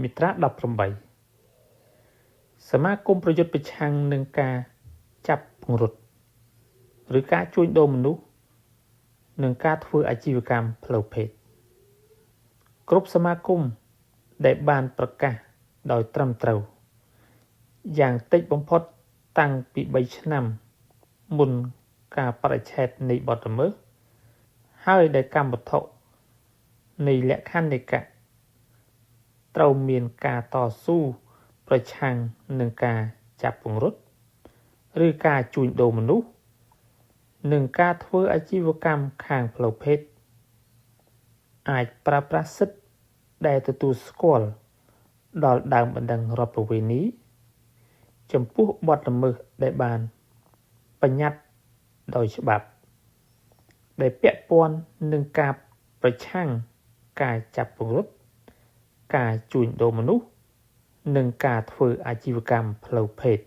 មិត្រា18សមាគមប្រយុទ្ធប្រឆាំងនឹងការចាប់ពង្រត់ឬការជួញដូរមនុស្សនិងការធ្វើអាជីវកម្មផ្លូវភេទគ្រប់សមាគមដែលបានប្រកាសដោយត្រឹមត្រូវយ៉ាងតិចបំផុតតាំងពី3ឆ្នាំមុនការបរិច្ឆេទនៃបទល្មើសហើយដែលកម្មវត្ថុនៃលក្ខន្តិកៈត្រូវមានការតស៊ូប្រឆាំងនឹងការចាប់ពង្រត់ឬការជួញដូរមនុស្សនិងការធ្វើអាជីវកម្មខាងផ្លូវភេទអាចប្រើប្រាស់សិទ្ធិដែលទទួលស្គាល់ដល់ដើមបណ្ដឹងរដ្ឋប្រវេណីចំពោះបទល្មើសដែលបានបញ្ញត្តិដោយច្បាប់ដែលពាក់ព័ន្ធនឹងការប្រឆាំងការចាប់ពង្រត់ការជួញដូរមនុស្សនិងការធ្វើអាជីវកម្មផ្លូវភេទ